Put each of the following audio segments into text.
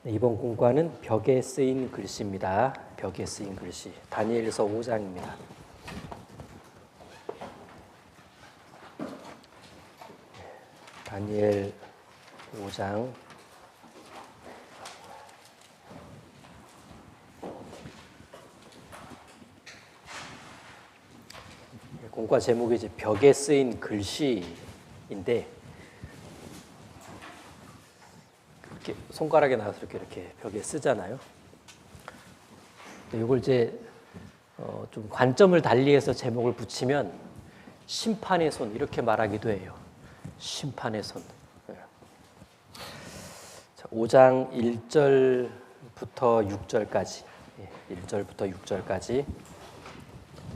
네, 이번 공과는 벽에 쓰인 글씨입니다. 벽에 쓰인 글씨. 다니엘서 5장입니다. 다니엘 5장. 공과 제목이 이제 벽에 쓰인 글씨인데, 이렇게 손가락에 나와서 이렇게 벽에 쓰잖아요. 이걸 이제 좀 관점을 달리해서 제목을 붙이면 심판의 손 이렇게 말하기도 해요. 심판의 손. 5장 1절부터 6절까지, 1절부터 6절까지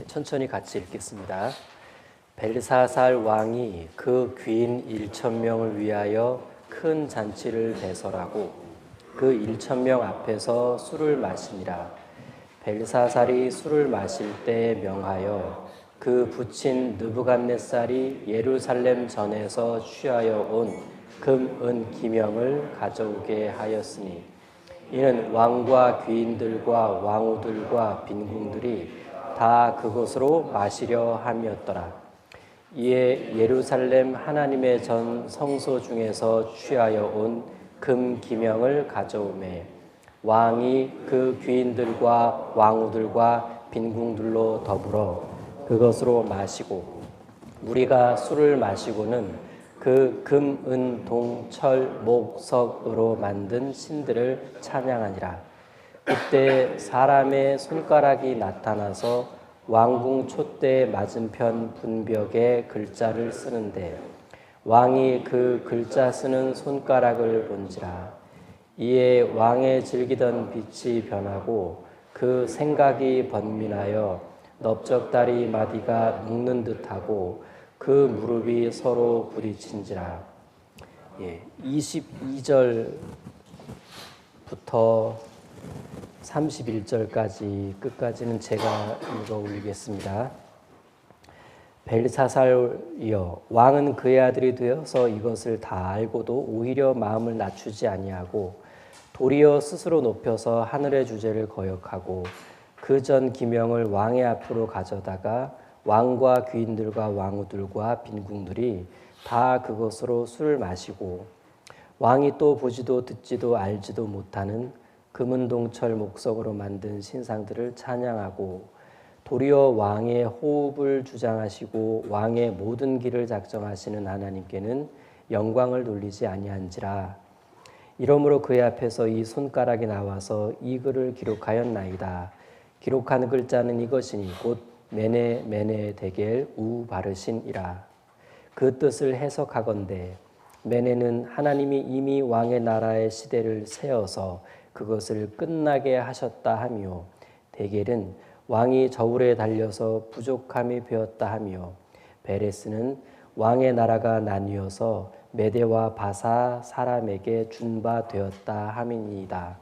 천천히 같이 읽겠습니다. 벨사살 왕이 그 귀인 1,000명을 위하여 큰 잔치를 배설하고 그 1,000명 앞에서 술을 마시니라. 벨사살이 술을 마실 때 명하여 그 부친 느부갓네살이 예루살렘 전에서 취하여 온 금, 은, 기명을 가져오게 하였으니 이는 왕과 귀인들과 왕후들과 빈궁들이 다 그곳으로 마시려 함이었더라. 이에 예루살렘 하나님의 전 성소 중에서 취하여 온 금 기명을 가져오매 왕이 그 귀인들과 왕후들과 빈궁들로 더불어 그것으로 마시고 우리가 술을 마시고는 그 금, 은, 동, 철, 목, 석으로 만든 신들을 찬양하니라. 그때 사람의 손가락이 나타나서 왕궁 촛대 맞은편 분벽에 글자를 쓰는데 왕이 그 글자 쓰는 손가락을 본지라. 이에 왕의 즐기던 빛이 변하고 그 생각이 번민하여 넓적다리 마디가 눕는 듯하고 그 무릎이 서로 부딪힌지라. 22절부터 31절까지 끝까지는 제가 읽어 올리겠습니다. 벨사살이여, 왕은 그의 아들이 되어서 이것을 다 알고도 오히려 마음을 낮추지 아니하고 도리어 스스로 높여서 하늘의 주제를 거역하고 그 전 기명을 왕의 앞으로 가져다가 왕과 귀인들과 왕후들과 빈궁들이 다 그것으로 술을 마시고 왕이 또 보지도 듣지도 알지도 못하는 금은동철 목석으로 만든 신상들을 찬양하고 도리어 왕의 호흡을 주장하시고 왕의 모든 길을 작정하시는 하나님께는 영광을 돌리지 아니한지라. 이러므로 그의 앞에서 이 손가락이 나와서 이 글을 기록하였나이다. 기록하는 글자는 이것이니 곧 메네 메네 데겔 우 바르신이라. 그 뜻을 해석하건대 메네는 하나님이 이미 왕의 나라의 시대를 세어서 그것을 끝나게 하셨다 하며 데겔은 왕이 저울에 달려서 부족함이 되었다 하며 베레스는 왕의 나라가 나뉘어서 메대와 바사 사람에게 준 바 되었다 함이니이다.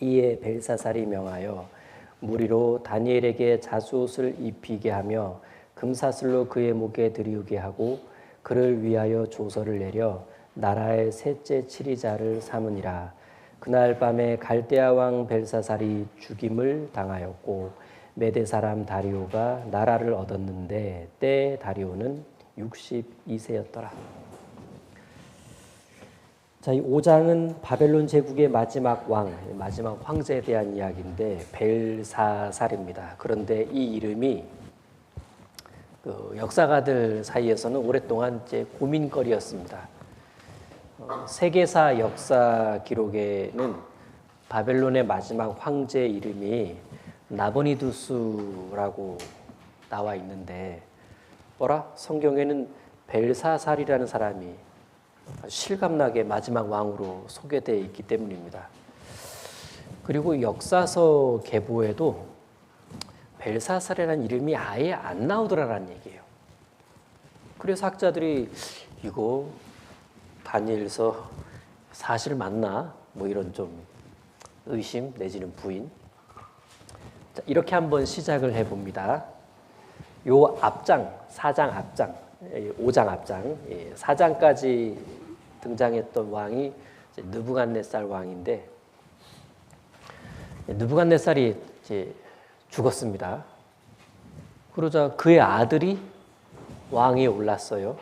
이에 벨사살이 명하여 무리로 다니엘에게 자수옷을 입히게 하며 금사슬로 그의 목에 들이우게 하고 그를 위하여 조서를 내려 나라의 셋째 치리자를 삼으니라. 그날 밤에 갈대아 왕 벨사살이 죽임을 당하였고 메대 사람 다리오가 나라를 얻었는데 때 다리오는 62세였더라. 자, 이 5장은 바벨론 제국의 마지막 왕, 마지막 황제에 대한 이야기인데 벨사살입니다. 그런데 이 이름이 역사가들 사이에서는 오랫동안 이제 고민거리였습니다. 세계사 역사 기록에는 바벨론의 마지막 황제 이름이 나보니두스라고 나와 있는데 성경에는 벨사살이라는 사람이 실감나게 마지막 왕으로 소개되어 있기 때문입니다. 그리고 역사서 계보에도 벨사살이라는 이름이 아예 안 나오더라라는 얘기예요. 그래서 학자들이 이거 다니엘서 사실 맞나? 뭐 이런 좀 의심 내지는 부인. 자, 이렇게 한번 시작을 해봅니다. 요 앞장, 4장 앞장, 5장 앞장, 4장까지 등장했던 왕이 느부갓네살 왕인데 느부갓네살이 이제 죽었습니다. 그러자 그의 아들이 왕위에 올랐어요.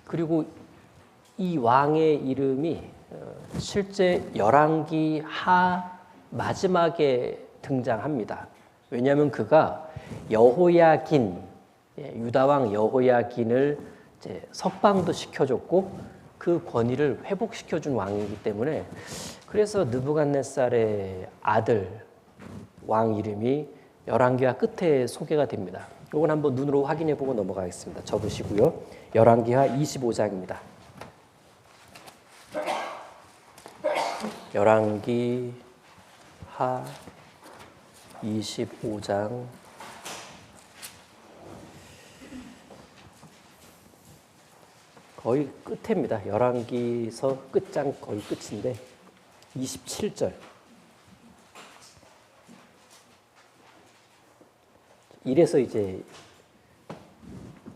그리고 이 왕의 이름이 실제 열왕기 하 마지막에 등장합니다. 왜냐하면 그가 여호야긴, 유다 왕 여호야긴을 이제 석방도 시켜줬고 그 권위를 회복시켜준 왕이기 때문에, 그래서 느부갓네살의 아들 왕 이름이 열왕기하 끝에 소개가 됩니다. 이건 한번 눈으로 확인해 보고 넘어가겠습니다. 접으시고요. 열왕기하 25장입니다. 열왕기하 25장 거의 끝입니다. 열왕기서 끝장 거의 끝인데 27절. 이래서 이제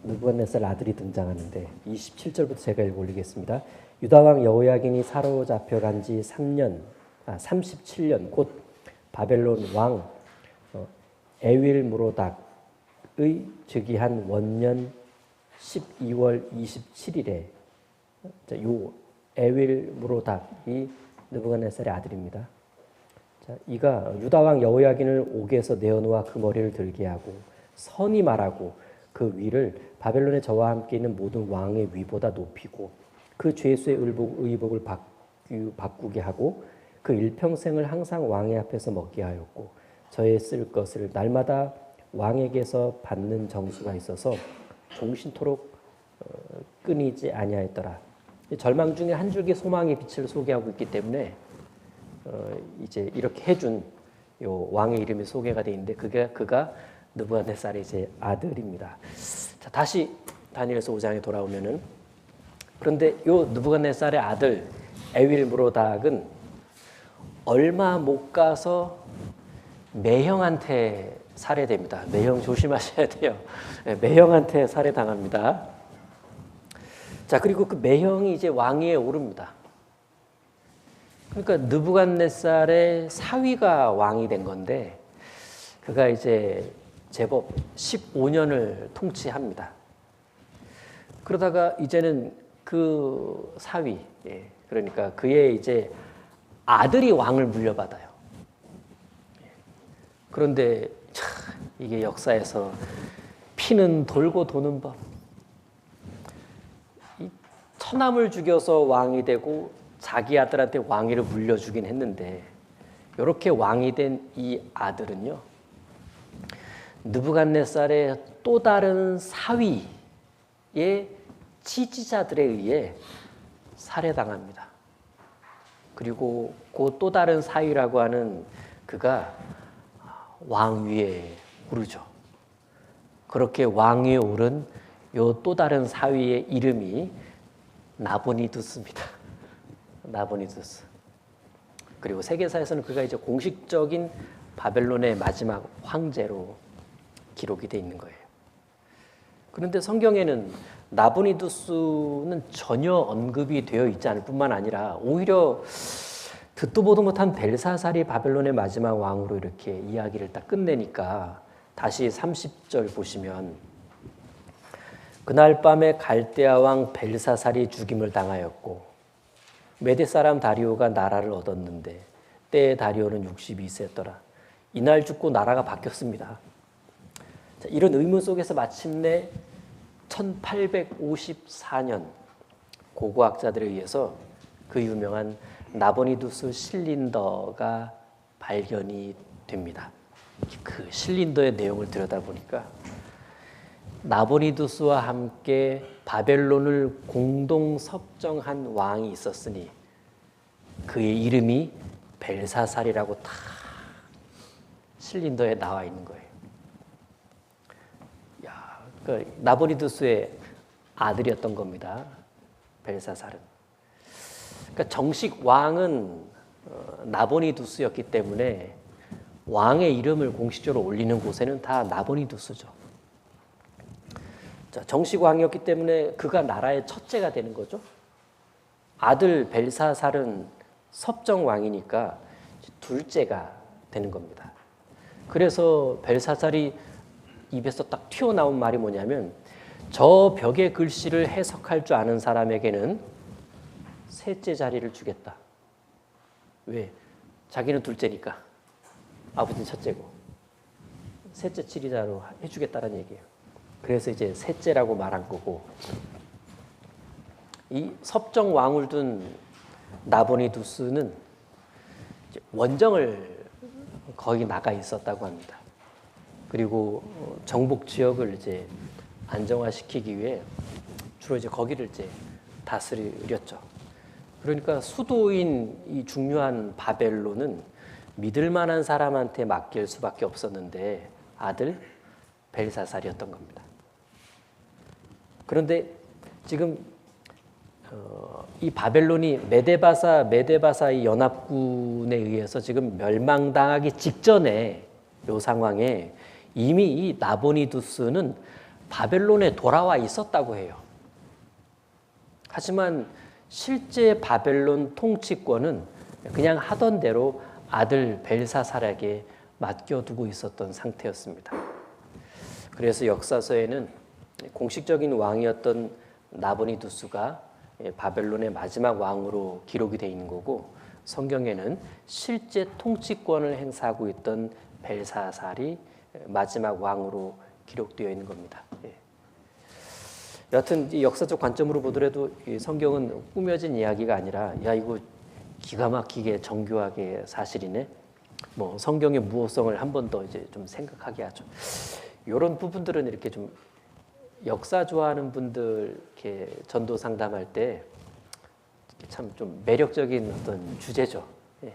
느부갓네살 아들이 등장하는데 27절부터 제가 읽어 올리겠습니다. 유다왕 여호야긴이 사로잡혀간 지 37년 곧 바벨론 왕 에윌무로닥의 즉위한 원년 12월 27일에 요 에윌무로닥이 느부갓네살의 아들입니다. 자, 이가 유다왕 여호야긴을 옥에서 내어놓아 그 머리를 들게 하고 선이 말하고 그 위를 바벨론의 저와 함께 있는 모든 왕의 위보다 높이고 그 죄수의 의복을 바꾸게 하고 그 일평생을 항상 왕의 앞에서 먹게 하였고 저의 쓸 것을 날마다 왕에게서 받는 정수가 있어서 종신토록 끊이지 아니하였더라. 절망 중에 한 줄기 소망의 빛을 소개하고 있기 때문에 이제 이렇게 해준 요 왕의 이름이 소개가 돼 있는데 그가 느부갓네살의 이제 아들입니다. 자, 다시 다니엘서 5장에 돌아오면은, 그런데 요 느부갓네살의 아들 에윌무로닥은 얼마 못 가서 매형한테 살해됩니다. 매형 조심하셔야 돼요. 매형한테 살해당합니다. 자, 그리고 그 매형이 이제 왕위에 오릅니다. 그러니까 느부갓네살의 사위가 왕이 된 건데 그가 이제 제법 15년을 통치합니다. 그러다가 이제는 그 사위, 그러니까 그의 이제 아들이 왕을 물려받아요. 그런데 참 이게 역사에서 피는 돌고 도는 법. 이 처남을 죽여서 왕이 되고 자기 아들한테 왕위를 물려주긴 했는데, 이렇게 왕이 된 이 아들은요, 느부갓네살의 또 다른 사위의 지지자들에 의해 살해당합니다. 그리고 그 또 다른 사위라고 하는 그가 왕위에 오르죠. 그렇게 왕위에 오른 요 또 다른 사위의 이름이 나보니두스입니다. 나보니두스. 그리고 세계사에서는 그가 이제 공식적인 바벨론의 마지막 황제로 기록이 돼 있는 거예요. 그런데 성경에는 나보니두스는 전혀 언급이 되어 있지 않을 뿐만 아니라 오히려 듣도 보도 못한 벨사살이 바벨론의 마지막 왕으로 이렇게 이야기를 딱 끝내니까, 다시 30절 보시면 그날 밤에 갈대아 왕 벨사살이 죽임을 당하였고 메대 사람 다리오가 나라를 얻었는데 때의 다리오는 62세였더라. 이날 죽고 나라가 바뀌었습니다. 자, 이런 의문 속에서 마침내 1854년 고고학자들에 의해서 그 유명한 나보니두스 실린더가 발견이 됩니다. 그 실린더의 내용을 들여다보니까 나보니두스와 함께 바벨론을 공동 섭정한 왕이 있었으니 그의 이름이 벨사살이라고 다 실린더에 나와 있는 거예요. 야, 그 나보니두스의 아들이었던 겁니다. 벨사살은. 그러니까 정식 왕은 나보니두스였기 때문에 왕의 이름을 공식적으로 올리는 곳에는 다 나보니두스죠. 자, 정식 왕이었기 때문에 그가 나라의 첫째가 되는 거죠. 아들 벨사살은 섭정 왕이니까 둘째가 되는 겁니다. 그래서 벨사살이 입에서 딱 튀어나온 말이 뭐냐면 저 벽의 글씨를 해석할 줄 아는 사람에게는 셋째 자리를 주겠다. 왜? 자기는 둘째니까. 아버지는 첫째고. 셋째 치리자로 해주겠다는 얘기예요. 그래서 이제 셋째라고 말한 거고, 이 섭정 왕을 둔 나보니두스는 원정을 거기 나가 있었다고 합니다. 그리고 정복 지역을 이제 안정화시키기 위해 주로 이제 거기를 이제 다스렸죠. 그러니까 수도인 이 중요한 바벨론은 믿을 만한 사람한테 맡길 수밖에 없었는데 아들 벨사살이었던 겁니다. 그런데 지금 이 바벨론이 메데바사의 연합군에 의해서 지금 멸망당하기 직전에 이 상황에 이미 이 나보니두스는 바벨론에 돌아와 있었다고 해요. 하지만 실제 바벨론 통치권은 그냥 하던 대로 아들 벨사살에게 맡겨두고 있었던 상태였습니다. 그래서 역사서에는 공식적인 왕이었던 나보니두스가 바벨론의 마지막 왕으로 기록이 되어 있는 거고, 성경에는 실제 통치권을 행사하고 있던 벨사살이 마지막 왕으로 기록되어 있는 겁니다. 여하튼 이 역사적 관점으로 보더라도 이 성경은 꾸며진 이야기가 아니라 야 이거 기가 막히게 정교하게 사실이네. 뭐 성경의 무호성을 한 번 더 이제 좀 생각하게 하죠. 이런 부분들은 이렇게 좀 역사 좋아하는 분들 이렇게 전도 상담할 때 참 좀 매력적인 어떤 주제죠. 예.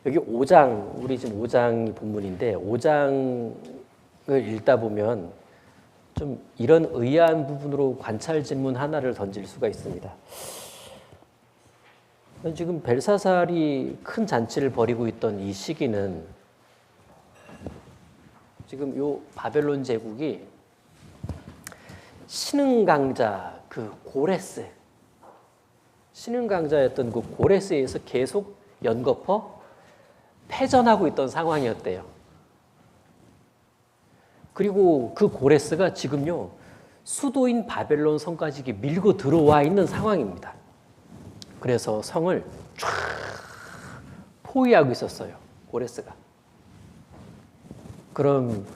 여기 5장, 우리 지금 5장이 본문인데 5장을 읽다 보면 좀 이런 의아한 부분으로 관찰 질문 하나를 던질 수가 있습니다. 지금 벨사살이 큰 잔치를 벌이고 있던 이 시기는 지금 요 바벨론 제국이 신흥 강자 그 고레스, 신흥 강자였던 그 고레스에 의해서 계속 연거푸 패전하고 있던 상황이었대요. 그리고 그 고레스가 지금요 수도인 바벨론 성까지 밀고 들어와 있는 상황입니다. 그래서 성을 쫙 포위하고 있었어요, 고레스가. 그럼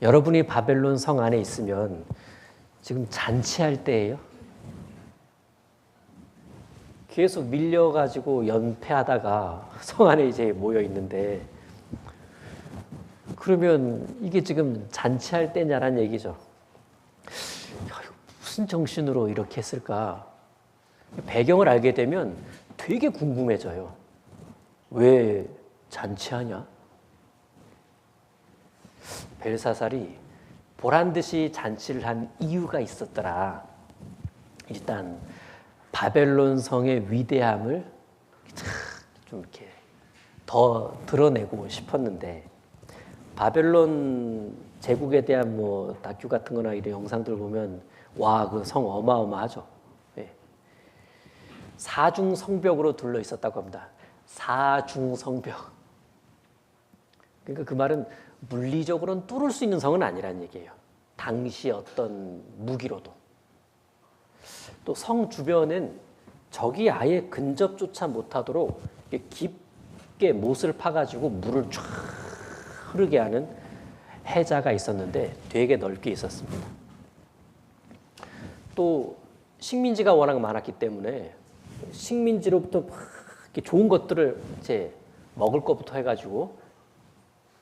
여러분이 바벨론 성 안에 있으면 지금 잔치할 때예요. 계속 밀려가지고 연패하다가 성 안에 이제 모여 있는데, 그러면 이게 지금 잔치할 때냐라는 얘기죠. 무슨 정신으로 이렇게 했을까? 배경을 알게 되면 되게 궁금해져요. 왜 잔치하냐? 벨사살이 보란듯이 잔치를 한 이유가 있었더라. 일단 바벨론 성의 위대함을 좀 이렇게 더 드러내고 싶었는데, 바벨론 제국에 대한 뭐 다큐 같은 거나 이런 영상들 보면 와, 그 성 어마어마하죠. 네. 사중성벽으로 둘러 있었다고 합니다. 사중성벽. 그러니까 그 말은 물리적으로는 뚫을 수 있는 성은 아니라는 얘기예요. 당시 어떤 무기로도. 또 성 주변엔 적이 아예 근접조차 못하도록 깊게 못을 파가지고 물을 쫙 흐르게 하는 해자가 있었는데 되게 넓게 있었습니다. 또 식민지가 워낙 많았기 때문에 식민지로부터 막 이렇게 좋은 것들을 이제 먹을 것부터 해가지고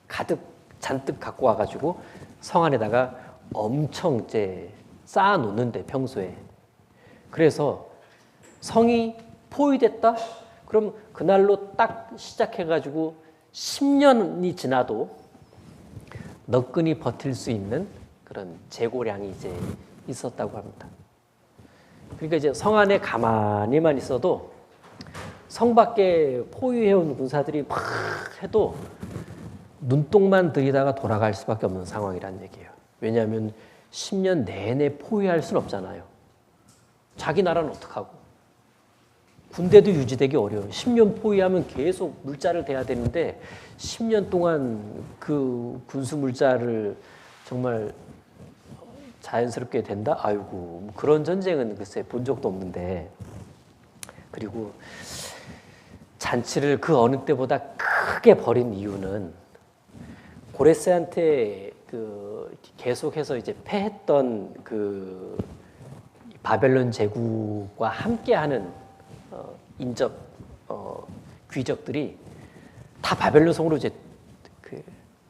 가득 잔뜩 갖고 와가지고 성 안에다가 엄청 이제 쌓아놓는데 평소에. 그래서 성이 포위됐다? 그럼 그날로 딱 시작해가지고 10년이 지나도 너끈히 버틸 수 있는 그런 재고량이 이제 있었다고 합니다. 그러니까 이제 성 안에 가만히만 있어도 성 밖에 포위해온 군사들이 막 해도 눈독만 들이다가 돌아갈 수밖에 없는 상황이라는 얘기예요. 왜냐하면 10년 내내 포위할 수는 없잖아요. 자기 나라는 어떡하고. 군대도 유지되기 어려워요. 10년 포위하면 계속 물자를 대야 되는데 10년 동안 그 군수 물자를 정말 자연스럽게 된다? 아이고, 뭐 그런 전쟁은 글쎄 본 적도 없는데. 그리고 잔치를 그 어느 때보다 크게 벌인 이유는 고레스한테 그 계속해서 이제 패했던 그 바벨론 제국과 함께하는 인접 귀족들이 다 바벨론 성으로 이제 그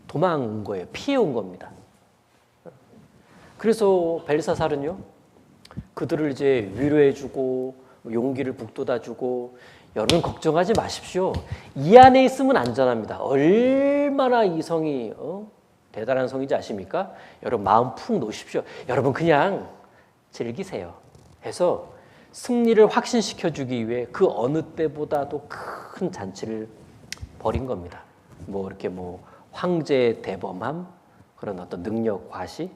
도망온 거예요. 피해 온 겁니다. 그래서 벨사살은요, 그들을 이제 위로해주고 용기를 북돋아주고, 여러분 걱정하지 마십시오. 이 안에 있으면 안전합니다. 얼마나 이 성이 대단한 성인지 아십니까? 여러분 마음 푹 놓으십시오. 여러분 그냥 즐기세요. 해서 승리를 확신시켜주기 위해 그 어느 때보다도 큰 잔치를 벌인 겁니다. 뭐 이렇게 뭐 황제의 대범함, 그런 어떤 능력 과시,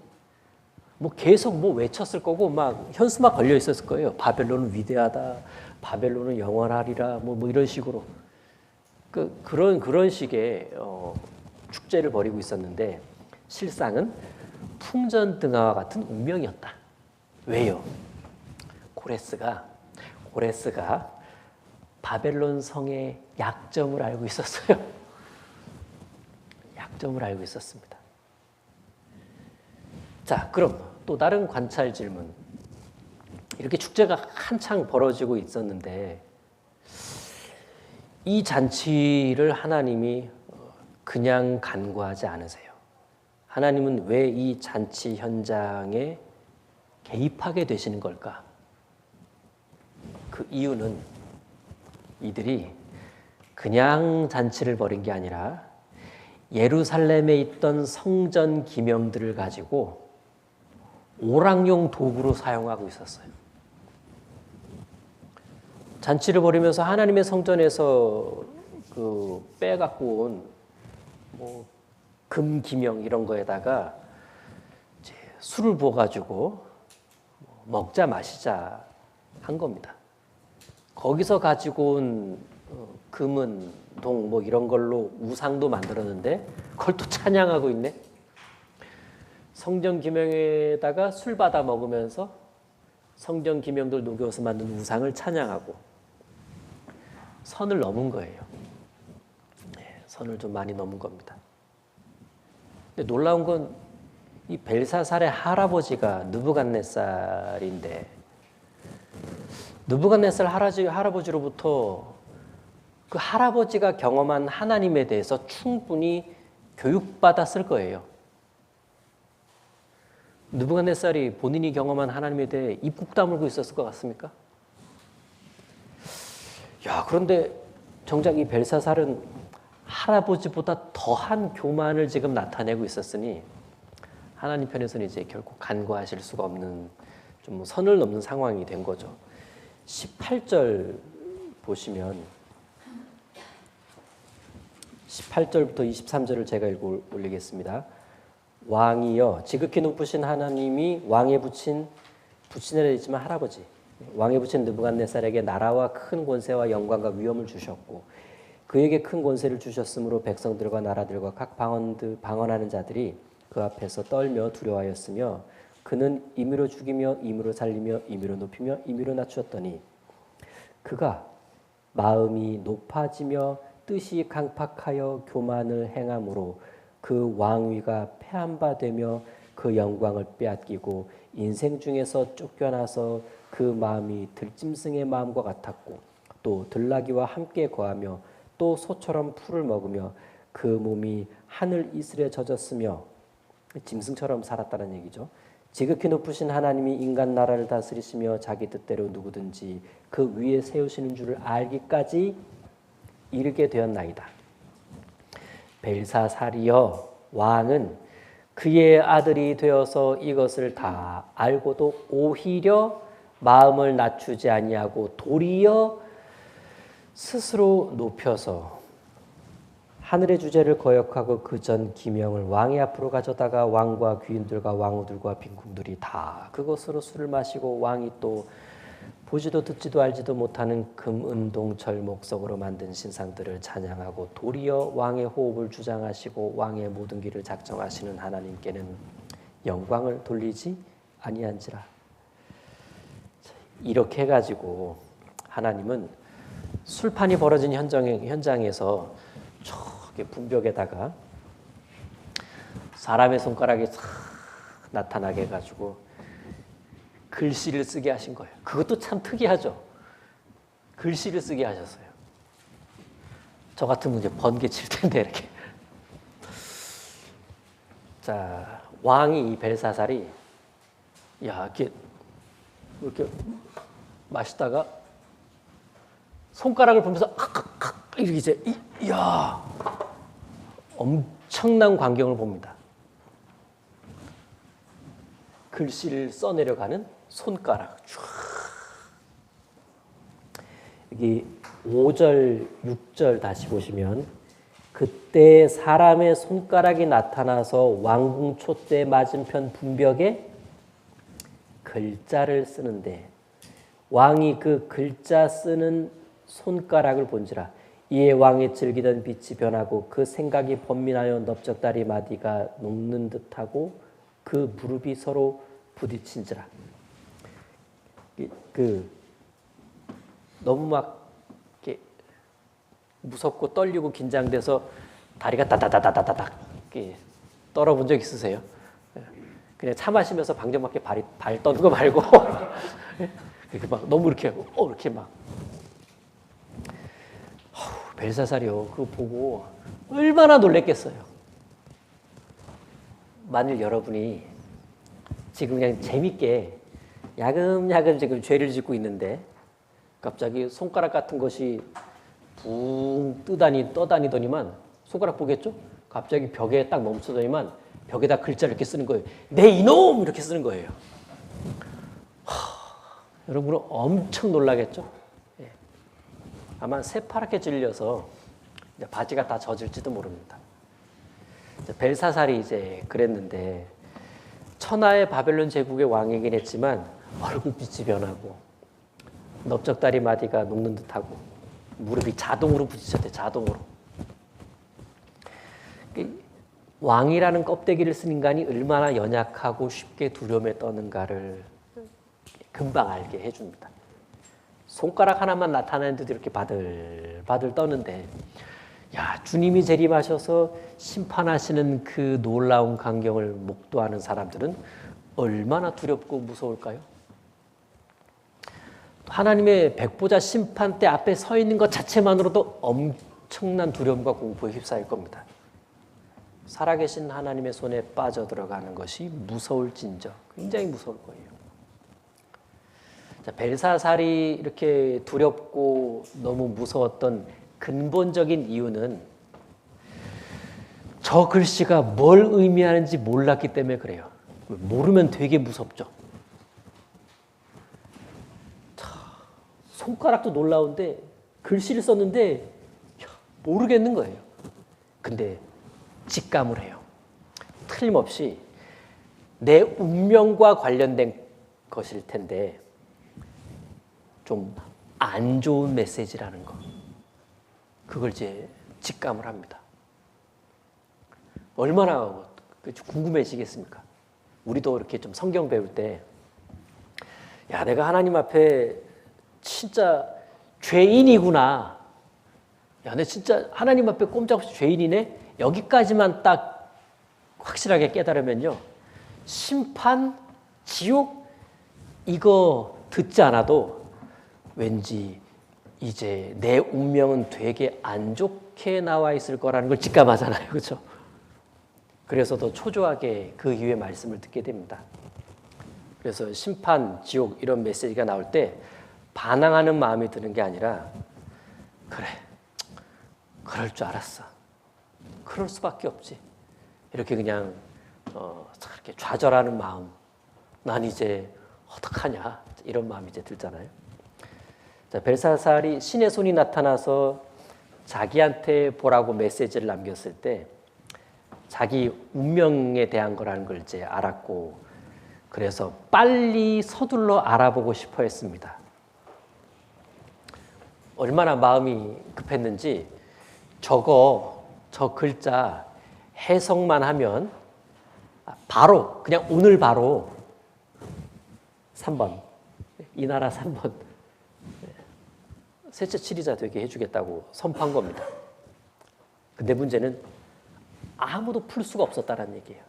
뭐 계속 뭐 외쳤을 거고 막 현수막 걸려 있었을 거예요. 바벨론은 위대하다, 바벨론은 영원하리라, 뭐 이런 식으로 그런 식의 축제를 벌이고 있었는데 실상은 풍전등화와 같은 운명이었다. 왜요? 고레스가 바벨론 성의 약점을 알고 있었어요. 약점을 알고 있었습니다. 자, 그럼 또 다른 관찰 질문. 이렇게 축제가 한창 벌어지고 있었는데 이 잔치를 하나님이 그냥 간과하지 않으세요. 하나님은 왜 이 잔치 현장에 개입하게 되시는 걸까? 그 이유는 이들이 그냥 잔치를 벌인 게 아니라 예루살렘에 있던 성전 기명들을 가지고 오락용 도구로 사용하고 있었어요. 잔치를 벌이면서 하나님의 성전에서 그 빼갖고 온 뭐 금기명 이런 거에다가 이제 술을 부어가지고 먹자 마시자 한 겁니다. 거기서 가지고 온 금은 동 뭐 이런 걸로 우상도 만들었는데 그걸 또 찬양하고 있네. 성전 기명에다가 술 받아 먹으면서 성전 기명들 녹여서 만든 우상을 찬양하고 선을 넘은 거예요. 네, 선을 좀 많이 넘은 겁니다. 근데 놀라운 건 이 벨사살의 할아버지가 느부갓네살인데 느부갓네살 할아버지로부터 그 할아버지가 경험한 하나님에 대해서 충분히 교육받았을 거예요. 느부갓네살이 본인이 경험한 하나님에 대해 입국 다물고 있었을 것 같습니까? 야, 그런데 정작 이 벨사살은 할아버지보다 더한 교만을 지금 나타내고 있었으니 하나님 편에서는 이제 결국 간과하실 수가 없는 좀 선을 넘는 상황이 된 거죠. 18절 보시면 18절부터 23절을 제가 읽어 올리겠습니다. 왕이여, 지극히 높으신 하나님이 왕에 붙이라 했지만 할아버지, 왕에 붙인 느부갓네살에게 나라와 큰 권세와 영광과 위엄을 주셨고 그에게 큰 권세를 주셨으므로 백성들과 나라들과 각 방언하는 자들이 그 앞에서 떨며 두려워하였으며 그는 임의로 죽이며 임의로 살리며 임의로 높이며 임의로 낮추었더니 그가 마음이 높아지며 뜻이 강팍하여 교만을 행함으로 그 왕위가 패한 바 되며 그 영광을 빼앗기고 인생 중에서 쫓겨나서 그 마음이 들짐승의 마음과 같았고 또 들나귀와 함께 거하며 또 소처럼 풀을 먹으며 그 몸이 하늘 이슬에 젖었으며 짐승처럼 살았다는 얘기죠. 지극히 높으신 하나님이 인간 나라를 다스리시며 자기 뜻대로 누구든지 그 위에 세우시는 줄을 알기까지 이르게 되었나이다. 벨사살이여, 왕은 그의 아들이 되어서 이것을 다 알고도 오히려 마음을 낮추지 아니하고 도리어 스스로 높여서 하늘의 주제를 거역하고 그 전 기명을 왕의 앞으로 가져다가 왕과 귀인들과 왕후들과 빈궁들이 다 그것으로 술을 마시고 왕이 또 보지도 듣지도 알지도 못하는 금, 은, 동, 절, 목석으로 만든 신상들을 찬양하고 도리어 왕의 호흡을 주장하시고 왕의 모든 길을 작정하시는 하나님께는 영광을 돌리지 아니한지라. 이렇게 해가지고 하나님은 술판이 벌어진 현장에서 저기 분벽에다가 사람의 손가락이 싹 나타나게 해가지고 글씨를 쓰게 하신 거예요. 그것도 참 특이하죠. 글씨를 쓰게 하셨어요. 저 같으면 이제 번개 칠 텐데 이렇게. 자, 왕이 이 벨사살이 이렇게 마시다가 손가락을 보면서 이렇게 이제 이야 엄청난 광경을 봅니다. 글씨를 써내려가는 손가락. 여기 5절, 6절 다시 보시면 그때 사람의 손가락이 나타나서 왕궁 촛대 맞은편 분벽에 글자를 쓰는데 왕이 그 글자 쓰는 손가락을 본지라. 이에 왕이 즐기던 빛이 변하고 그 생각이 번민하여 넓적다리 마디가 녹는 듯하고 그 무릎이 서로 부딪힌지라. 너무 막 이렇게 무섭고 떨리고 긴장돼서 다리가 따다다다다닥 떨어본 적 있으세요? 그냥 차 마시면서 방정맞게 발 떠는 거 말고 이렇게 막 너무 이렇게 이렇게 막 벨사살이요. 그거 보고 얼마나 놀랬겠어요. 만일 여러분이 지금 그냥 재밌게 야금야금 지금 죄를 짓고 있는데 갑자기 손가락 같은 것이 붕 떠다니더니만 손가락 보겠죠? 갑자기 벽에 딱 멈추더니만 벽에다 글자를 이렇게 쓰는 거예요. 내 이놈! 이렇게 쓰는 거예요. 여러분은 엄청 놀라겠죠? 예. 아마 새파랗게 질려서 바지가 다 젖을지도 모릅니다. 벨사살이 이제 그랬는데 천하의 바벨론 제국의 왕이긴 했지만 얼굴빛이 변하고 넓적다리 마디가 녹는 듯하고 무릎이 자동으로 부딪혔대. 자동으로. 왕이라는 껍데기를 쓴 인간이 얼마나 연약하고 쉽게 두려움에 떠는가를 금방 알게 해줍니다. 손가락 하나만 나타나는데도 이렇게 바들바들 떠는데 주님이 재림하셔서 심판하시는 그 놀라운 광경을 목도하는 사람들은 얼마나 두렵고 무서울까요? 하나님의 백보자 심판대 앞에 서 있는 것 자체만으로도 엄청난 두려움과 공포에 휩싸일 겁니다. 살아계신 하나님의 손에 빠져들어가는 것이 무서울진저 굉장히 무서울 거예요. 벨사살이 이렇게 두렵고 너무 무서웠던 근본적인 이유는 저 글씨가 뭘 의미하는지 몰랐기 때문에 그래요. 모르면 되게 무섭죠. 손가락도 놀라운데 글씨를 썼는데 모르겠는 거예요. 근데 직감을 해요. 틀림없이 내 운명과 관련된 것일 텐데 좀 안 좋은 메시지라는 거. 그걸 이제 직감을 합니다. 얼마나 궁금해지겠습니까? 우리도 이렇게 좀 성경 배울 때 내가 하나님 앞에 진짜 죄인이구나. 내 진짜 하나님 앞에 꼼짝없이 죄인이네. 여기까지만 딱 확실하게 깨달으면요. 심판, 지옥 이거 듣지 않아도 왠지 이제 내 운명은 되게 안 좋게 나와 있을 거라는 걸 직감하잖아요. 그렇죠? 그래서 더 초조하게 그 이후의 말씀을 듣게 됩니다. 그래서 심판, 지옥 이런 메시지가 나올 때 반항하는 마음이 드는 게 아니라 그래, 그럴 줄 알았어. 그럴 수밖에 없지. 이렇게 그냥 이렇게 좌절하는 마음. 난 이제 어떡하냐 이런 마음이 이제 들잖아요. 자, 벨사살이 신의 손이 나타나서 자기한테 보라고 메시지를 남겼을 때 자기 운명에 대한 거라는 걸 이제 알았고 그래서 빨리 서둘러 알아보고 싶어 했습니다. 얼마나 마음이 급했는지 저 글자 해석만 하면 바로 그냥 오늘 바로 3번 이 나라 3번 셋째 치리자 되게 해주겠다고 선포한 겁니다. 근데 문제는 아무도 풀 수가 없었다는 얘기예요.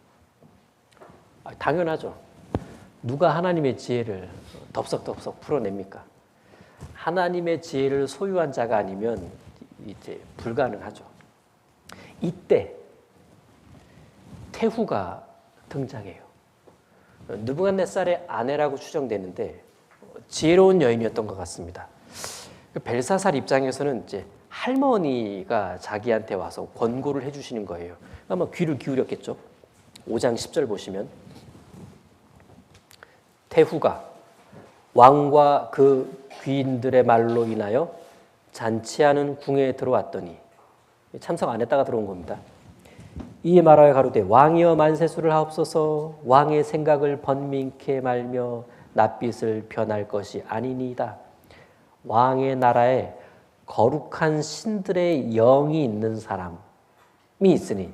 당연하죠. 누가 하나님의 지혜를 덥석덥석 풀어냅니까? 하나님의 지혜를 소유한 자가 아니면 이제 불가능하죠. 이때 태후가 등장해요. 느부갓네살의 아내라고 추정되는데 지혜로운 여인이었던 것 같습니다. 벨사살 입장에서는 이제 할머니가 자기한테 와서 권고를 해주시는 거예요. 아마 귀를 기울였겠죠. 5장 10절 보시면 태후가 왕과 그 귀인들의 말로 인하여 잔치하는 궁에 들어왔더니 참석 안 했다가 들어온 겁니다. 이에 말하여 가로되 왕이여 만세수를 하옵소서. 왕의 생각을 번민케 말며 낯빛을 변할 것이 아니니이다. 왕의 나라에 거룩한 신들의 영이 있는 사람이 있으니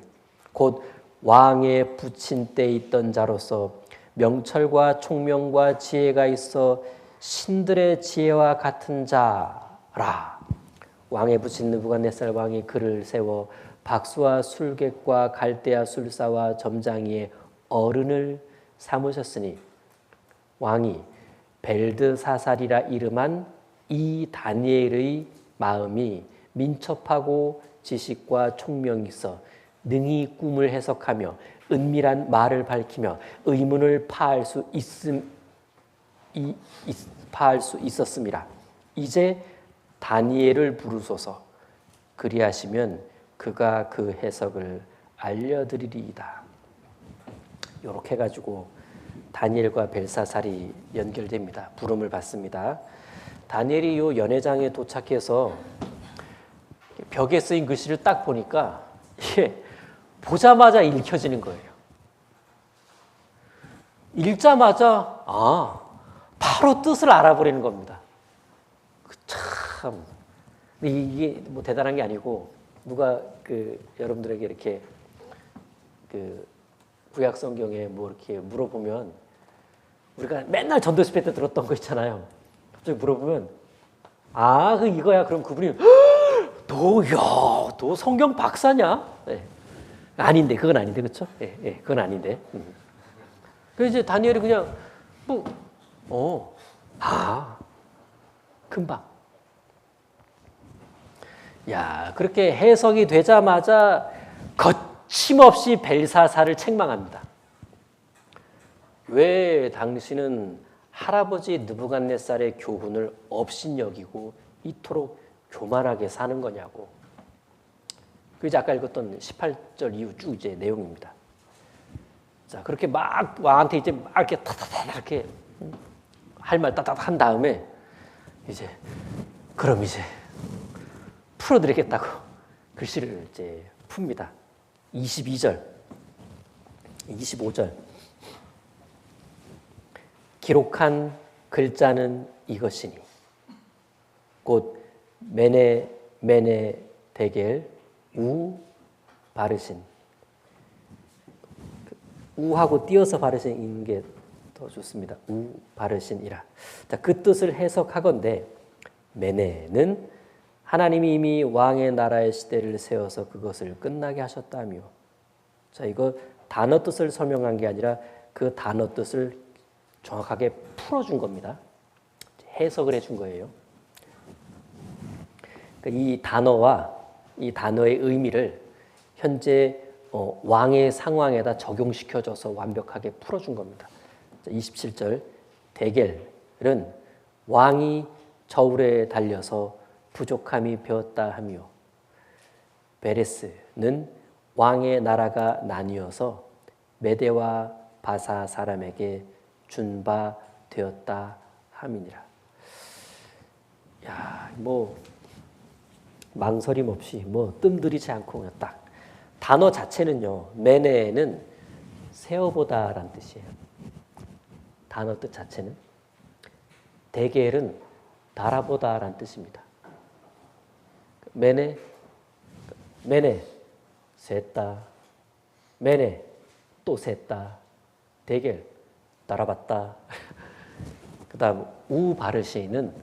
곧 왕의 부친 때 있던 자로서 명철과 총명과 지혜가 있어 신들의 지혜와 같은 자라. 왕의 부친 느부갓네살 왕이 그를 세워 박수와 술객과 갈대아 술사와 점장이의 어른을 삼으셨으니 왕이 벨드사살이라 이름한 이 다니엘의 마음이 민첩하고 지식과 총명이 있어 능히 꿈을 해석하며 은밀한 말을 밝히며 의문을 파할 수 있었음이라. 이제 다니엘을 부르소서. 그리하시면 그가 그 해석을 알려드리리이다. 이렇게 해가지고 다니엘과 벨사살이 연결됩니다. 부름을 받습니다. 다니엘이 요 연회장에 도착해서 벽에 쓰인 글씨를 딱 보니까 이게 보자마자 읽혀지는 거예요. 읽자마자 바로 뜻을 알아버리는 겁니다. 참 이게 뭐 대단한 게 아니고 누가 여러분들에게 이렇게 구약 성경에 뭐 이렇게 물어보면 우리가 맨날 전도 집회 때 들었던 거 있잖아요. 갑자기 물어보면 이거야. 그럼 그분이 너 성경 박사냐? 네. 아닌데 그건 아닌데 그렇죠? 예, 그건 아닌데. 그래서 이제 다니엘이 그냥 금방. 야, 그렇게 해석이 되자마자 거침없이 벨사살을 책망합니다. 왜 당신은 할아버지 느부갓네살의 교훈을 업신여기고 이토록 교만하게 사는 거냐고. 그게 아까 읽었던 18절 이후 쭉 이제 내용입니다. 자, 그렇게 막 왕한테 이제 막 이렇게 타타타 이렇게 할 말 따닥 한 다음에 그럼 이제 풀어드리겠다고 글씨를 이제 풉니다. 22절, 25절. 기록한 글자는 이것이니 곧 메네 데겔 우 바르신. 우하고 띄어서 바르신인 게 더 좋습니다. 우 바르신이라. 자, 그 뜻을 해석하건대 메네는 하나님이 이미 왕의 나라의 시대를 세워서 그것을 끝나게 하셨다며. 자, 이거 단어 뜻을 설명한 게 아니라 그 단어 뜻을 정확하게 풀어준 겁니다. 해석을 해준 거예요. 그러니까 이 단어와 이 단어의 의미를 현재 왕의 상황에다 적용시켜줘서 완벽하게 풀어준 겁니다. 27절 데겔은 왕이 저울에 달려서 부족함이 배었다 하며 베레스는 왕의 나라가 나뉘어서 메대와 바사 사람에게 준 바 되었다 함이니라. 야, 망설임 없이 뜸들이지 않고 그냥 딱 단어 자체는요. 메네는 세어보다라는 뜻이에요. 단어 뜻 자체는 데겔은 달아보다라는 뜻입니다. 메네, 메네, 셌다. 메네, 또 셌다. 대결, 따라봤다. 그 다음, 우바르시는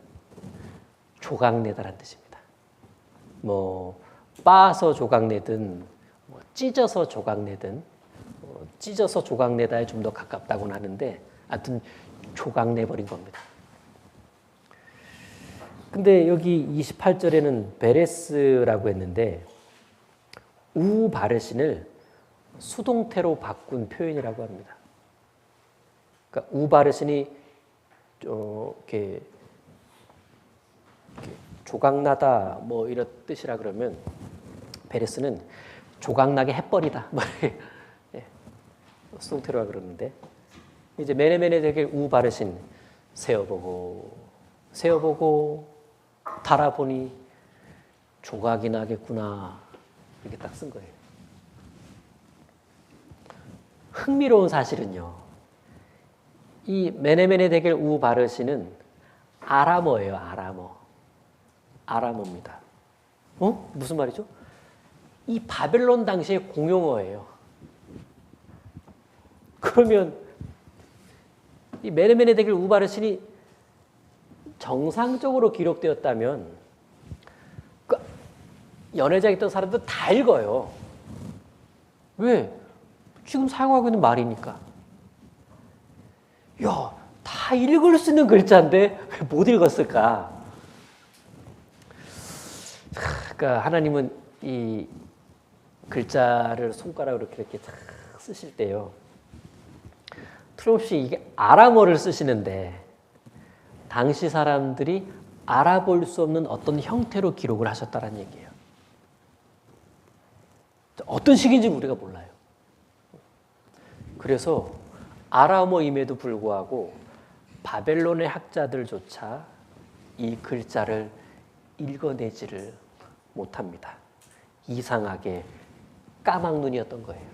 조각내다라는 뜻입니다. 뭐, 빻아서 조각내든, 뭐 찢어서 조각내든, 찢어서 조각내다에 좀 더 가깝다고는 하는데, 하여튼 조각내버린 겁니다. 근데 여기 28절에는 베레스라고 했는데 우바르신을 수동태로 바꾼 표현이라고 합니다. 그러니까 우바르신이 이렇게 조각나다 뭐 이런 뜻이라 그러면 베레스는 조각나게 해버리다 뭐 수동태로 그러는데 이제 메네메네 되게 우바르신 세어보고 달아보니 조각이 나겠구나 이렇게 딱 쓴 거예요. 흥미로운 사실은요. 이 메네메네 데겔 우바르시는 아람어예요. 아람어입니다. 무슨 말이죠? 이 바벨론 당시의 공용어예요. 그러면 이 메네메네 데겔 우바르신이 정상적으로 기록되었다면 그 연회장에 있던 사람들 다 읽어요. 왜? 지금 사용하고 있는 말이니까. 야, 다 읽을 수 있는 글자인데 왜 못 읽었을까? 그러니까 하나님은 이 글자를 손가락으로 이렇게 탁 쓰실 때요. 틀림없이 이게 아람어를 쓰시는데 당시 사람들이 알아볼 수 없는 어떤 형태로 기록을 하셨다는 얘기예요. 어떤 식인지 우리가 몰라요. 그래서 아람어임에도 불구하고 바벨론의 학자들조차 이 글자를 읽어내지를 못합니다. 이상하게 까막눈이었던 거예요.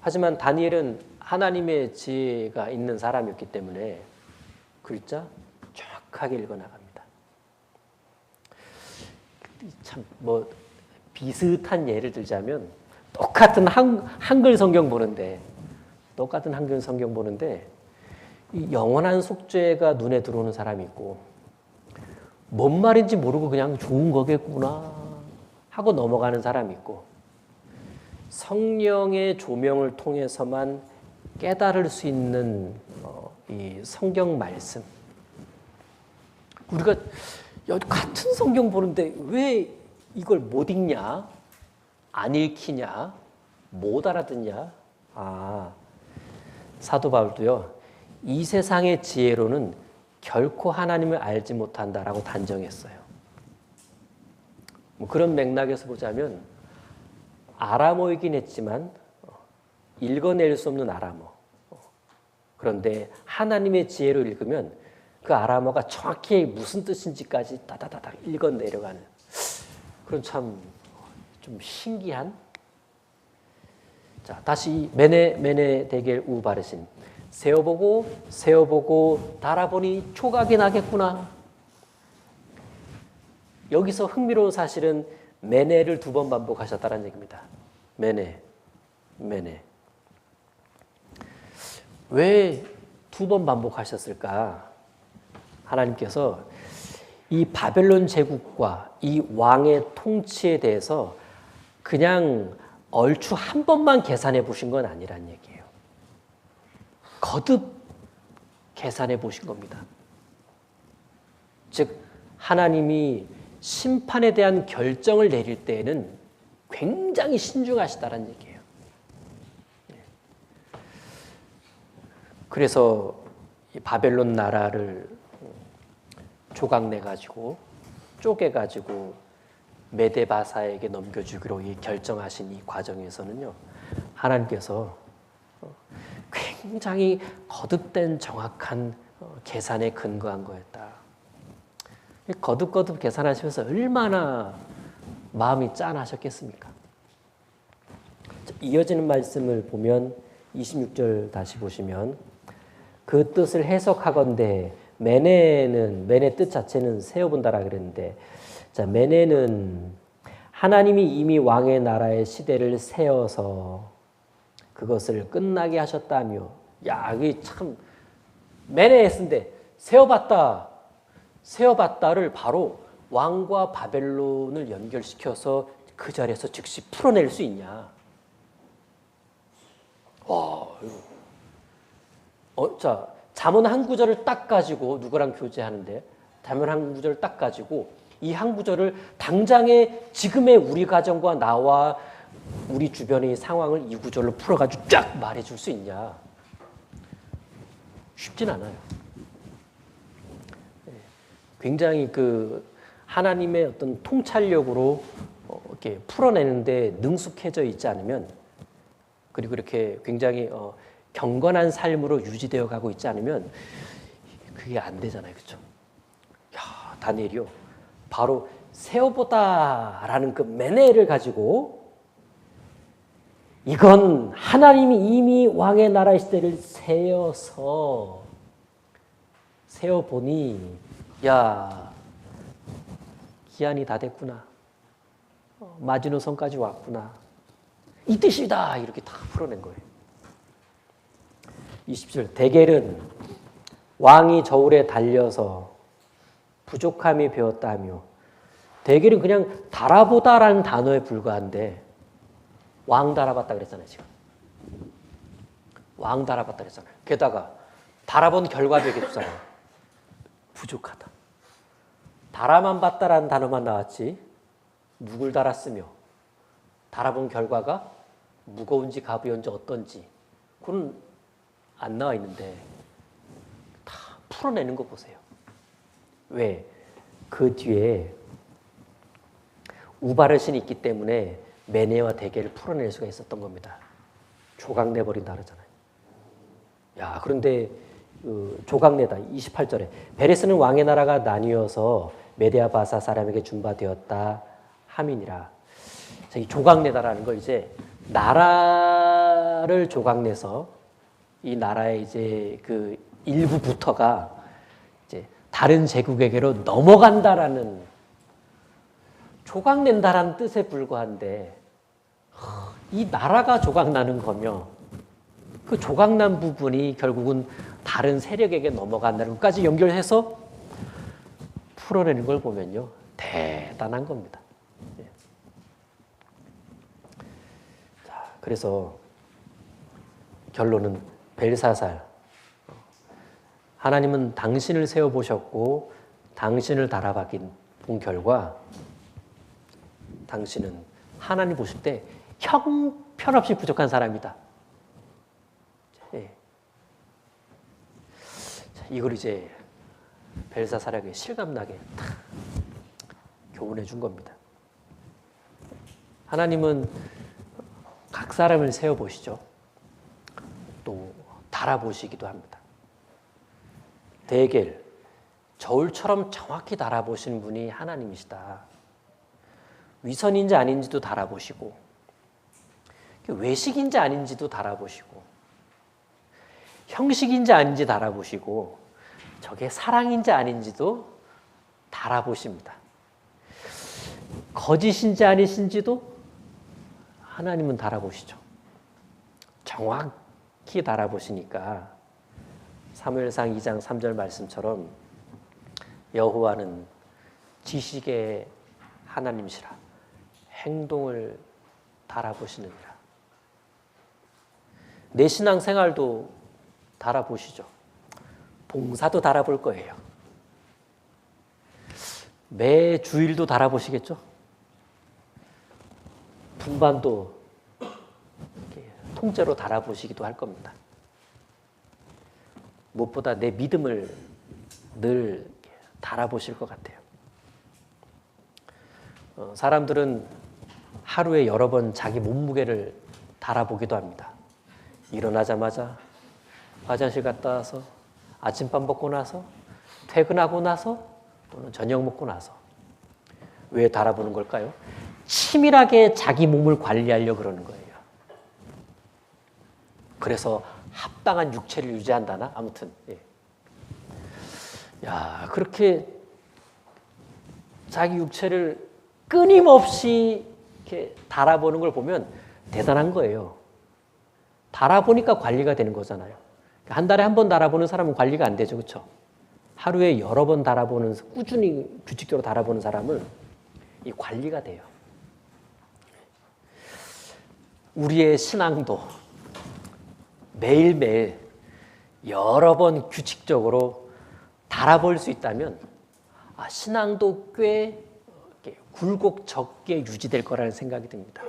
하지만 다니엘은 하나님의 지혜가 있는 사람이었기 때문에 글자 정확하게 읽어나갑니다. 참 뭐 비슷한 예를 들자면 똑같은 한글 성경 보는데 이 영원한 속죄가 눈에 들어오는 사람이 있고 뭔 말인지 모르고 그냥 좋은 거겠구나 하고 넘어가는 사람이 있고 성령의 조명을 통해서만 깨달을 수 있는 이 성경 말씀. 우리가 같은 성경 보는데 왜 이걸 못 읽냐? 안 읽히냐? 못 알아듣냐? 사도 바울도요. 이 세상의 지혜로는 결코 하나님을 알지 못한다라고 단정했어요. 뭐 그런 맥락에서 보자면 아람어이긴 했지만 읽어낼 수 없는 아람어. 그런데 하나님의 지혜로 읽으면 그 아람어가 정확히 무슨 뜻인지까지 따다다닥 읽어내려가는 그런 참 좀 신기한. 자, 다시 메네 데겔 우바르신 세어보고 달아보니 조각이 나겠구나. 여기서 흥미로운 사실은 메네를 2번 반복하셨다는 얘기입니다. 메네. 왜 2번 반복하셨을까? 하나님께서 이 바벨론 제국과 이 왕의 통치에 대해서 그냥 얼추 한 번만 계산해 보신 건 아니란 얘기예요. 거듭 계산해 보신 겁니다. 즉 하나님이 심판에 대한 결정을 내릴 때에는 굉장히 신중하시다는 얘기예요. 그래서 이 바벨론 나라를 조각내가지고 쪼개가지고 메데바사에게 넘겨주기로 결정하신 이 과정에서는요. 하나님께서 굉장히 거듭된 정확한 계산에 근거한 거였다. 거듭 계산하시면서 얼마나 마음이 짠하셨겠습니까? 이어지는 말씀을 보면 26절 다시 보시면 그 뜻을 해석하건대 메네 뜻 자체는 세어본다라 그랬는데 자, 메네는 하나님이 이미 왕의 나라의 시대를 세워서 그것을 끝나게 하셨다며. 야, 이게 참 메네에 쓴데 세워봤다를 바로 왕과 바벨론을 연결시켜서 그 자리에서 즉시 풀어낼 수 있냐. 와, 자, 잠언 한 구절을 딱 가지고 누구랑 교제하는데 잠언 한 구절을 딱 가지고 이 한 구절을 당장의 지금의 우리 가정과 나와 우리 주변의 상황을 이 구절로 풀어가지고 쫙 말해줄 수 있냐. 쉽진 않아요. 굉장히 그 하나님의 어떤 통찰력으로 이렇게 풀어내는데 능숙해져 있지 않으면, 그리고 이렇게 굉장히 경건한 삶으로 유지되어 가고 있지 않으면 그게 안 되잖아요. 그렇죠? 야, 다니엘이요. 바로 세워보다라는 그 메네를 가지고 이건 하나님이 이미 왕의 나라의 시대를 세워보니 야, 기한이 다 됐구나. 마지노선까지 왔구나. 이 뜻이다. 이렇게 다 풀어낸 거예요. 20절. 데겔은 왕이 저울에 달려서 부족함이 배웠다며. 데겔은 그냥 달아보다라는 단어에 불과한데 왕 달아봤다 그랬잖아요. 지금 왕 달아봤다 그랬잖아요. 게다가 달아본 결과도 얘기했잖아요. 부족하다. 달아만 봤다라는 단어만 나왔지 누굴 달았으며 달아본 결과가 무거운지 가벼운지 어떤지 그건 안 나와 있는데 다 풀어내는 거 보세요. 왜? 그 뒤에 우바르신이 있기 때문에 메네와 데겔을 풀어낼 수가 있었던 겁니다. 조각내버린다 그러잖아요. 야, 그런데 조각내다 28절에 베레스는 왕의 나라가 나뉘어서 메데아 바사 사람에게 준바되었다 함이니라. 이 조각내다라는 걸 이제 나라를 조각내서 이 나라의 이제 그 일부부터가 이제 다른 제국에게로 넘어간다라는, 조각낸다라는 뜻에 불과한데 이 나라가 조각나는 거며 그 조각난 부분이 결국은 다른 세력에게 넘어간다는 것까지 연결해서 풀어내는 걸 보면요, 대단한 겁니다. 자, 그래서 결론은 벨사살, 하나님은 당신을 세워보셨고 당신을 달아본 결과 당신은 하나님 보실 때 형편없이 부족한 사람이다. 이걸 이제 벨사살에게 실감나게 탁 교훈해 준 겁니다. 하나님은 각 사람을 세워보시죠. 또 달아보시기도 합니다. 데겔, 저울처럼 정확히 달아보시는 분이 하나님이시다. 위선인지 아닌지도 달아보시고 외식인지 아닌지도 달아보시고 형식인지 아닌지 달아보시고 저게 사랑인지 아닌지도 달아보십니다. 거짓인지 아니신지도 하나님은 달아보시죠. 정확히 달아보시니까 사무엘상 2장 3절 말씀처럼 여호와는 지식의 하나님이시라 행동을 달아보시느니라. 내 신앙생활도 달아보시죠. 봉사도 달아볼 거예요. 매 주일도 달아보시겠죠. 분반도 통째로 달아보시기도 할 겁니다. 무엇보다 내 믿음을 늘 달아보실 것 같아요. 사람들은 하루에 여러 번 자기 몸무게를 달아보기도 합니다. 일어나자마자 화장실 갔다 와서 아침밥 먹고 나서 퇴근하고 나서 또는 저녁 먹고 나서. 왜 달아보는 걸까요? 치밀하게 자기 몸을 관리하려고 그러는 거예요. 그래서 합당한 육체를 유지한다나? 아무튼 야, 그렇게 자기 육체를 끊임없이 이렇게 달아보는 걸 보면 대단한 거예요. 달아보니까 관리가 되는 거잖아요. 한 달에 한 번 달아보는 사람은 관리가 안 되죠. 그렇죠? 하루에 여러 번 달아보는, 꾸준히 규칙적으로 달아보는 사람은 이 관리가 돼요. 우리의 신앙도 매일매일 여러 번 규칙적으로 달아볼 수 있다면 신앙도 꽤 굴곡적게 유지될 거라는 생각이 듭니다.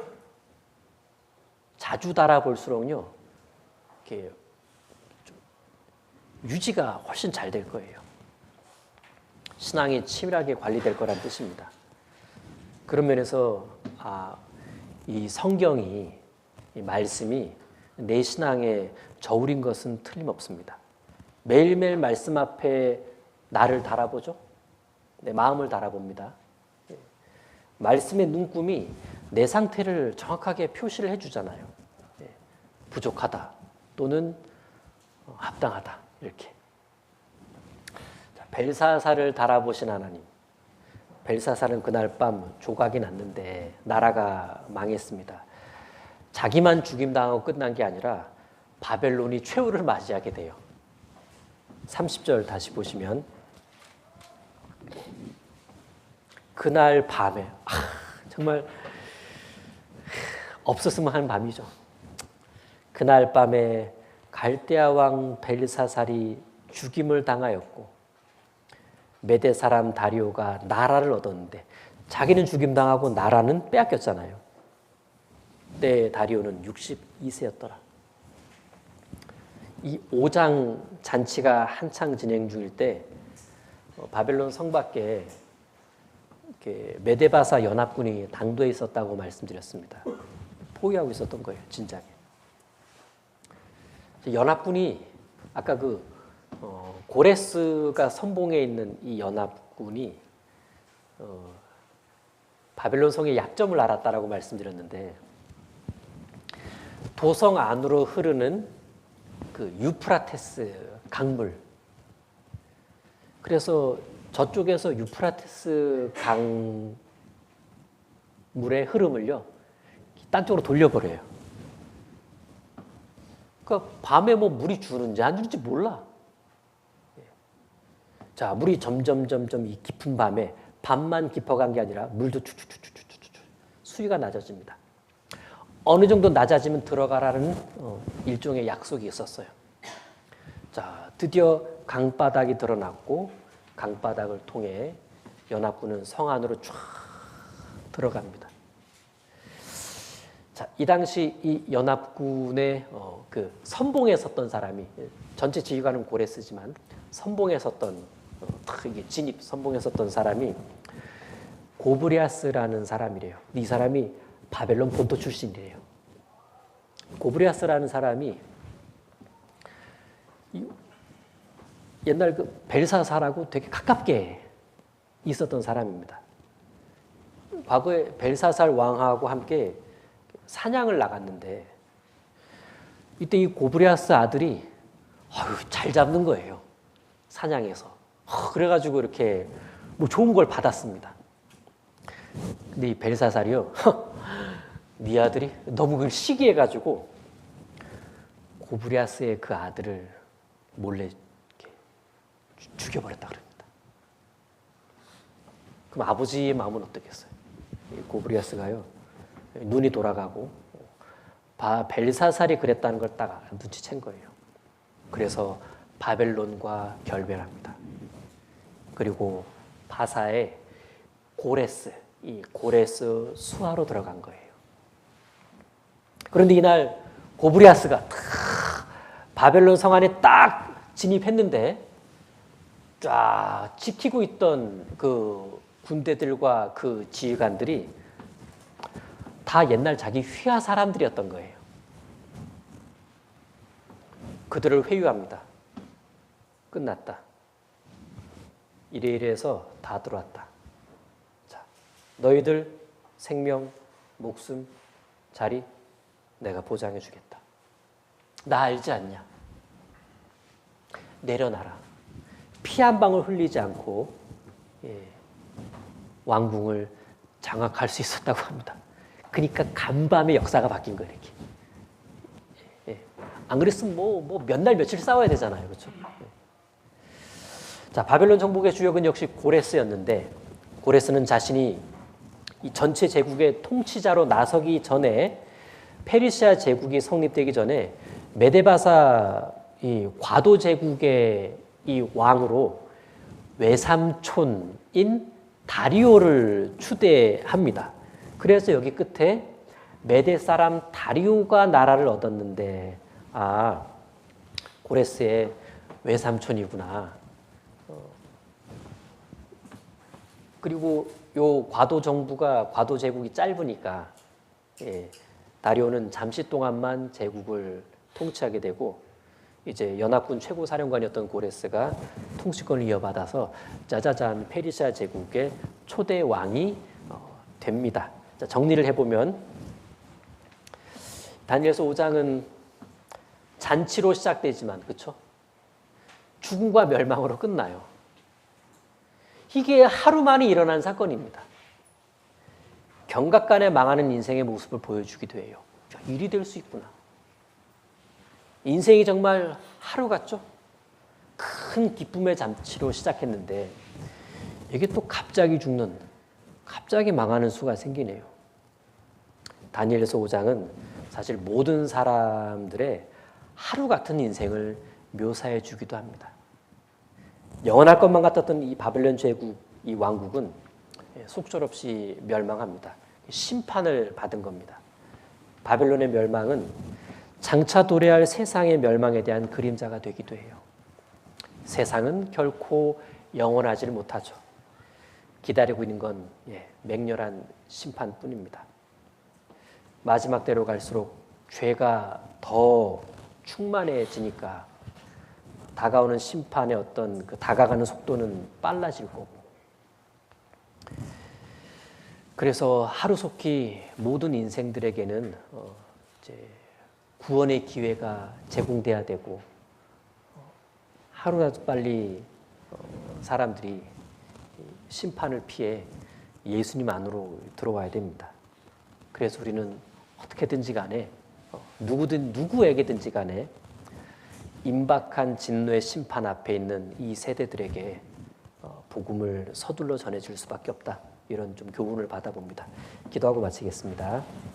자주 달아볼수록요, 이렇게 좀 유지가 훨씬 잘 될 거예요. 신앙이 치밀하게 관리될 거란 뜻입니다. 그런 면에서 이 성경이, 이 말씀이 내 신앙에 저울인 것은 틀림없습니다. 매일매일 말씀 앞에 나를 달아보죠. 내 마음을 달아봅니다. 말씀의 눈금이 내 상태를 정확하게 표시를 해주잖아요. 부족하다 또는 합당하다 이렇게. 벨사살을 달아보신 하나님. 벨사살은 그날 밤 조각이 났는데 나라가 망했습니다. 자기만 죽임당하고 끝난 게 아니라 바벨론이 최후를 맞이하게 돼요. 30절 다시 보시면 그날 밤에 정말 없었으면 하는 밤이죠. 그날 밤에 갈대아 왕 벨사살이 죽임을 당하였고 메대 사람 다리오가 나라를 얻었는데 자기는 죽임당하고 나라는 빼앗겼잖아요. 그때 다리오는 62세였더라. 이 5장 잔치가 한창 진행 중일 때 바벨론 성 밖에 메데바사 연합군이 당도해 있었다고 말씀드렸습니다. 포위하고 있었던 거예요, 진작에. 연합군이 아까 고레스가 선봉에 있는 이 연합군이 바벨론 성의 약점을 알았다라고 말씀드렸는데 도성 안으로 흐르는 그 유프라테스 강물. 그래서 저쪽에서 유프라테스 강물의 흐름을요, 딴 쪽으로 돌려버려요. 그러니까 밤에 물이 주는지 안 주는지 몰라. 자, 물이 점점 이 깊은 밤에 밤만 깊어간 게 아니라 물도 수위가 낮아집니다. 어느 정도 낮아지면 들어가라는 일종의 약속이 있었어요. 자, 드디어 강바닥이 드러났고 강바닥을 통해 연합군은 성 안으로 쫙 들어갑니다. 자, 이 당시 이 연합군의 그 선봉에 섰던 사람이, 전체 지휘관은 고레스지만 선봉에 섰던 이게 진입 선봉에 섰던 사람이 고브리아스라는 사람이래요. 이 사람이 바벨론 본토 출신이래요. 고브리아스라는 사람이 옛날 그 벨사살하고 되게 가깝게 있었던 사람입니다. 과거에 벨사살 왕하고 함께 사냥을 나갔는데 이때 이 고브리아스 아들이 잘 잡는 거예요. 사냥에서. 그래가지고 이렇게 좋은 걸 받았습니다. 근데 이 벨사살이요, 네 아들이 너무 그걸 시기해가지고 고브리아스의 그 아들을 몰래 이렇게 죽여버렸다 그럽니다. 그럼 아버지의 마음은 어떻겠어요? 고브리아스가요, 눈이 돌아가고 벨사살이 그랬다는 걸 딱 눈치챈 거예요. 그래서 바벨론과 결별합니다. 그리고 바사의 고레스, 이 고레스 수하로 들어간 거예요. 그런데 이날 고브리아스가 바벨론 성 안에 딱 진입했는데 쫙 지키고 있던 그 군대들과 그 지휘관들이 다 옛날 자기 휘하 사람들이었던 거예요. 그들을 회유합니다. 끝났다. 이래이래해서 다 들어왔다. 자, 너희들 생명, 목숨, 자리 내가 보장해 주겠다. 나 알지 않냐? 내려놔라. 피 한 방울 흘리지 않고 왕궁을 장악할 수 있었다고 합니다. 그러니까 간밤에 역사가 바뀐 거예요, 이렇게. 예. 안 그랬으면 뭐 몇 날 며칠 싸워야 되잖아요, 그렇죠? 예. 자, 바벨론 정복의 주역은 역시 고레스였는데, 고레스는 자신이 이 전체 제국의 통치자로 나서기 전에, 페르시아 제국이 성립되기 전에 메데바사 이 과도 제국의 이 왕으로 외삼촌인 다리오를 추대합니다. 그래서 여기 끝에 메데 사람 다리오가 나라를 얻었는데, 아, 고레스의 외삼촌이구나. 그리고 요 과도 정부가, 과도 제국이 짧으니까, 예, 다리오는 잠시 동안만 제국을 통치하게 되고, 이제 연합군 최고 사령관이었던 고레스가 통치권을 이어받아서 짜자잔 페르시아 제국의 초대 왕이 됩니다. 자, 정리를 해보면 다니엘서 5장은 잔치로 시작되지만, 그렇죠? 죽음과 멸망으로 끝나요. 이게 하루 만에 일어난 사건입니다. 경각간에 망하는 인생의 모습을 보여주기도 해요. 일이 될 수 있구나. 인생이 정말 하루 같죠? 큰 기쁨의 잔치로 시작했는데 이게 또 갑자기 죽는, 갑자기 망하는 수가 생기네요. 다니엘서 5장은 사실 모든 사람들의 하루 같은 인생을 묘사해 주기도 합니다. 영원할 것만 같았던 이 바벨론 제국, 이 왕국은 속절없이 멸망합니다. 심판을 받은 겁니다. 바벨론의 멸망은 장차 도래할 세상의 멸망에 대한 그림자가 되기도 해요. 세상은 결코 영원하지를 못하죠. 기다리고 있는 건 맹렬한 심판뿐입니다. 마지막 때로 갈수록 죄가 더 충만해지니까 다가오는 심판의 어떤 그 다가가는 속도는 빨라질 거고, 그래서 하루속히 모든 인생들에게는 이제 구원의 기회가 제공돼야 되고, 하루라도 빨리 사람들이 심판을 피해 예수님 안으로 들어와야 됩니다. 그래서 우리는 어떻게든지 간에 누구에게든지 간에 임박한 진노의 심판 앞에 있는 이 세대들에게 복음을 서둘러 전해줄 수밖에 없다. 이런 좀 교훈을 받아봅니다. 기도하고 마치겠습니다.